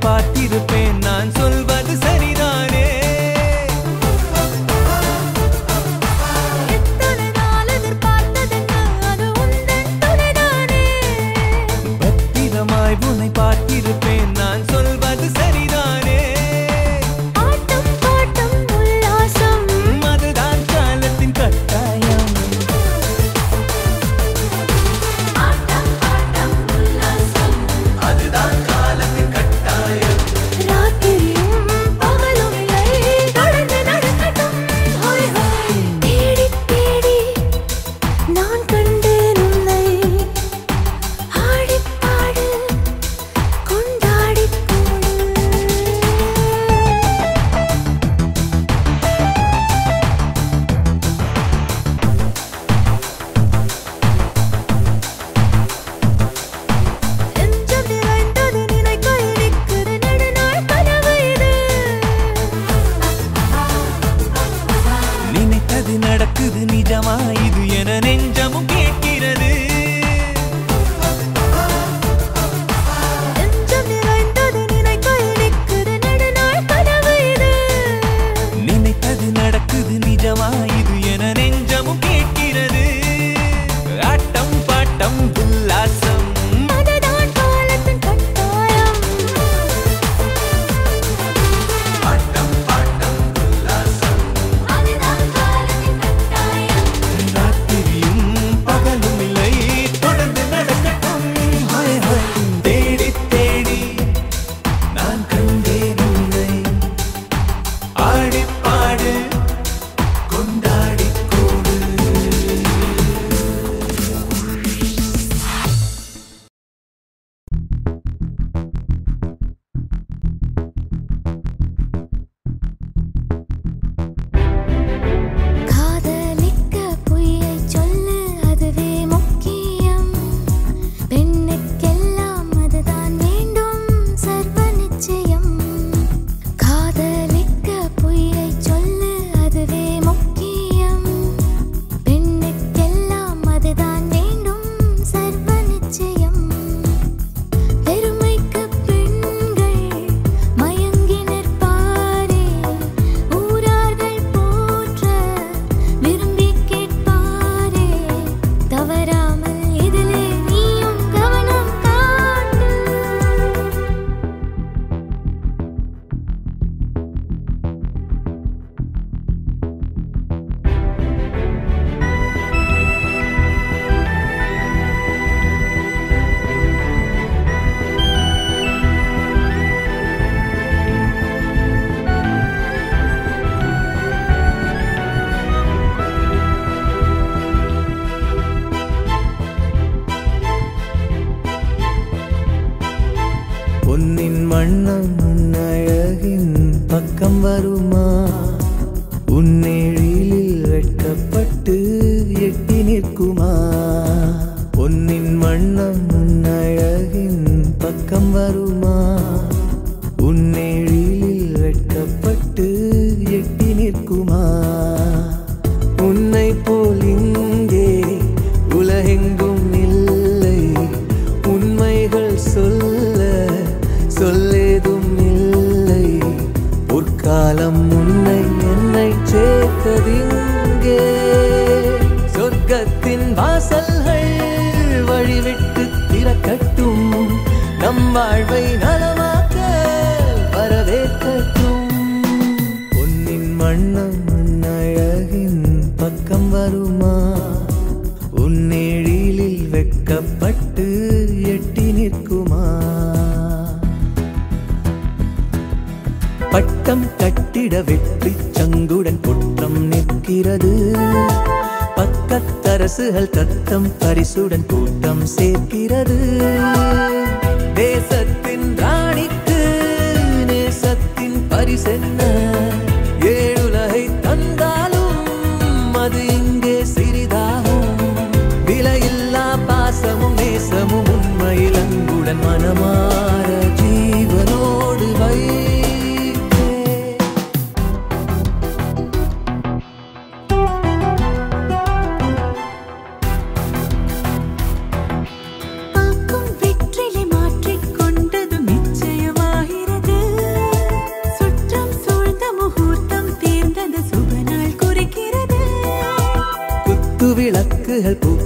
பார்த்திருப்பேன் நான் சொல்வது சரிதானே எத்தனை நாள் எதிர்பார்த்ததென்ன அது உந்தன் துணைதானே பத்திரமாய் உன்னை பார்த்திருப்பேன் நான் சொல்வது சரிதானே ஆட்டம் பாட்டம் உல்லாசம் அதுதான் காலத்தின் கட்டாயம் ஆட்டம் பாட்டம் உல்லாசம் அதுதான் காலத்தின் கட்டாயம் ராத்திரியும் பகலும் இல்லை தொடர்ந்து நடக்கட்டும் ஹோய் ஹோய் தேடி தேடி நான் கண்டேன் உன்னை ஆடி பாடு கொண்டாடி நெஞ்சம் நிறைந்தது நினைக்கையில் நிற்குது நெடுநாள் கனவு இது நினைத்தது நடக்குது நிஜமா இது என நெஞ்சமும் கேட்கிறது நெஞ்சம் நிறைந்தது நினைக்கையில் நிற்குது நெடுநாள் கனவு இது நினைத்தது நடக்குது நிஜமா இது என நெஞ்சமும் கேட்கிறது ஆட்டம் பாட்டம் உல்லாசம் அதுதான் காலத்தின் கட்டாயம் ஆட்டம் பாட்டம் உல்லாசம் அதுதான் காலத்தின் கட்டாயம் ராத்திரியும் பகலும் இல்லை தொடர்ந்து நடக்கட்டும் ஹாய் ஹாய் தேடி தேடி நான் கண்டேன் உன்னை ஆடி பாடு கொண்டாடி கூடு காதலிக்க பொய்யை சொல்லு அதுவே முக்கியம் பெண்ணுக்கெல்லாம் அதுதான் வேண்டும் சர்வ நிச்சயம் காதலிக்க பொய்யை சொல்லு அதுவே முக்கியம் பெண்ணுக்கெல்லாம் அதுதான் வேண்டும் சர்வ நிச்சயம் பெருமைக்கு பெண்கள் மயங்கி நிற்பாரே ஊரார்கள் போற்ற விரும்பி கேட்பாரே தவறாமல் இதிலே நீயும் கவனம் காட்டு பொன்னின் வண்ணம் உன்னழகின் பக்கம் வருமா உன்னெழிலில் வெட்கப்பட்டு எட்டி நிற்குமா பொன்னின் வண்ணம் உன்னழகின் பக்கம் வருமா உன்னெழிலில் வெட்கப்பட்டு எட்டி நிற்குமா உன்னை போல் இங்கே உலகெங்கும் இல்லை உண்மைகள் சொல்ல சொல்லேதும் இல்லை பொற்காலம் உன்னை என்னை சேர்த்ததிங்கே சொர்க்கத்தின் வாசல்கள் வழிவிட்டு திறக்கட்டும் நம் வாழ்வை நலமாக்க வரவேற்கட்டும் பொன்னின் வண்ணம் உன்னழகின் பக்கம் வருமா உன்னெழிலில் வெட்கப்பட்டு எட்டி நிற்குமா பட்டம் கட்டிட வெற்றி சங்குடன் குற்றம் நிற்கிறது பக்கத்தரசுகள் தத்தம் பரிசுடன் கூட்டம் சேர்க்கிறது தேசத்தின் ராணிக்கு நேசத்தின் பரிசென்ன ஏழுலகை தந்தாலும் அது இங்கே சிறிதாகும் விலையில்லா பாசமும் நேசமும் உண்மையில் அன்புடன் மனமாற ஜீவனோடு வை பார்க்கும் வெற்றிலை மாற்றிக் கொண்டது நிச்சயமாகிறது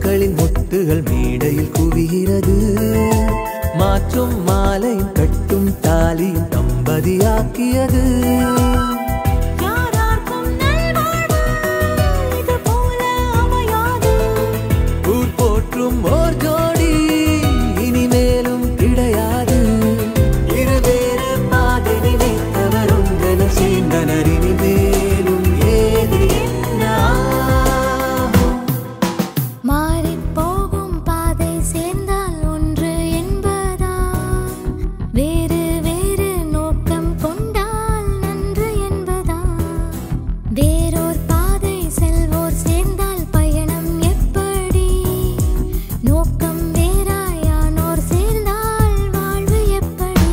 பூக்களின் மொட்டுகள் மேடையில் குவிகிறது. மாற்றும் மாலையும் கட்டும் தாலியும் தம்பதியாக்கியது. ஊர் போற்றும் ஓர் ஜோடி இனிமேலும் கிடையாது. இருவேறு பாதை நினைத்தவர் ஒன்றென சேர்ந்தனர். இனிமேலும் ஏது என்ன ஆகும்? மாறிப்போகும் பாதை சேர்ந்தால் ஒன்று என்பதா? வேறு வேறு நோக்கம் கொண்டால் நன்று என்பதா? வேறோர் பாதை செல்வோர் சேர்ந்தால் பயணம் எப்படி? நோக்கம் வேறாயானோர் சேர்ந்தால் வாழ்வு எப்படி?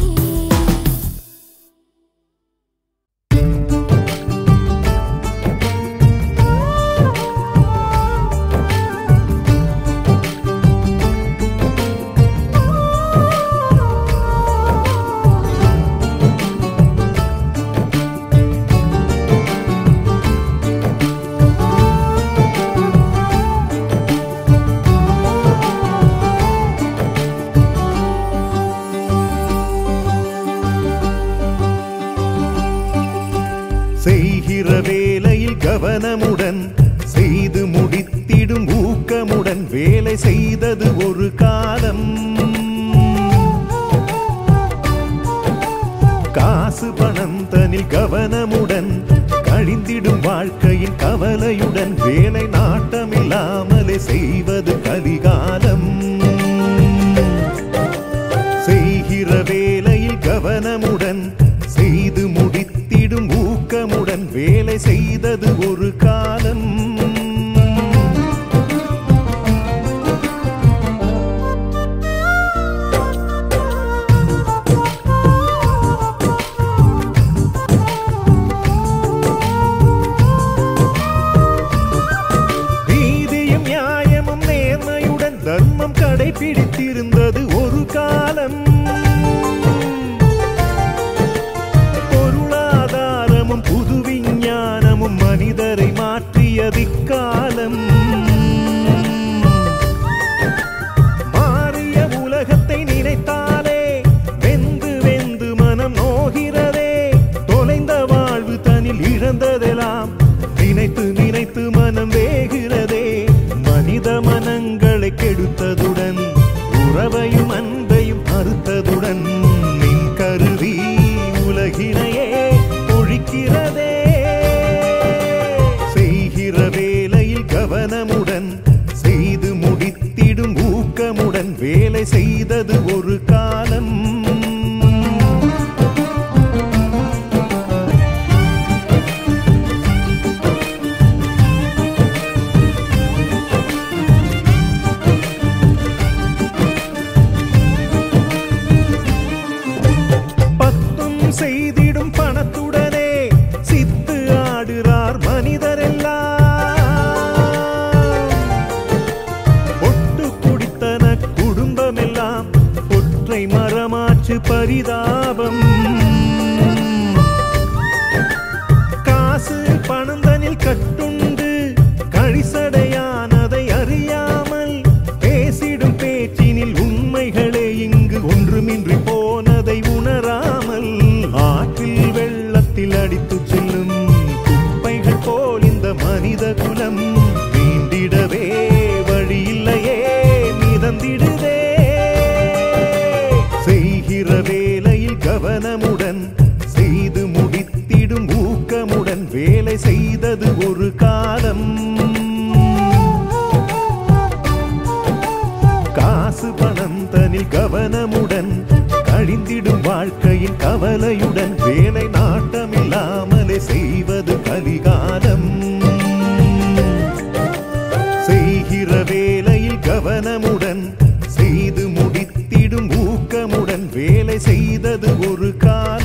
செய்கிற வேலையில் கவனமுடன் செய்து முடித்திடும் ஊக்கமுடன் வேலை செய்தது ஒரு காலம். காசு பணம் தனில் கவனமுடன் கழிந்திடும் வாழ்க்கையின் கவலையுடன் வேலை நாட்டமில்லாமலே செய்வது கலிகாலம். செய்கிற வேலையில் கவனமுடன் செய்து முடித்திடும் ஊக்கமுடன் வேலை செய்தது ஒரு காலம். நீதியும் நியாயமும் நேர்மையுடன் தர்மம் கடைபிடித்திருந்தது ஒரு காலம். பொருளாதாரமும் புது விஞ்ஞானமும் மனிதரை மாற்றியதிக்காலம். மாறிய உலகத்தை நினைத்தாலே வெந்து வெந்து மனம் நோகிறதே. தொலைந்த வாழ்வு தனில் இழந்ததெல்லாம் நினைத்து நினைத்து மனம் வேகிறதே. மனித மனங்களை கெடுத்ததுடன் உறவையும் அன்பையும் மறுத்ததுடன் மின் கருவி உலகினையே ஒழிக்கிறதே. செய்கிற வேலையில் கவனமுடன் செய்து முடித்திடும் ஊக்கமுடன் வேலை செய்தது ஒரு காலம். செய்திடும் பணத்துடனே சித்து ஆடுறார் மனிதரெல்லாம். ஒட்டு குடித்தன குடும்பமெல்லாம் ஒற்றை மரமாச்சு பரிதாபம். காசு பணந்தனில் கட்டுண்டு கழிசடையானதை அறியாமல் பேசிடும் பேச்சினில் உண்மைகளே இங்கு ஒன்றுமின்றி போனதை உணராமல் ஆற்றில் வெள்ளத்தில் அடித்து செல்லும் குப்பைகள் போல் இந்த மனித குலம் நீண்டிடவே வழியில்லையே மிதந்திடுதே. செய்கிற வேலையில் கவனமுடன் செய்து முடித்திடும் ஊக்கமுடன் வேலை செய்தது ஒரு காலம். காசு பணம் தனில் கவனமுடன் கழிந்திடும் வாழ்க்கையின் கவலையுடன் வேலை நாட்டமில்லாமலே செய்வது கலிகாலம். செய்கிற வேலையில் கவனமுடன் செய்து முடித்திடும் ஊக்கமுடன் வேலை செய்தது ஒரு காலம்.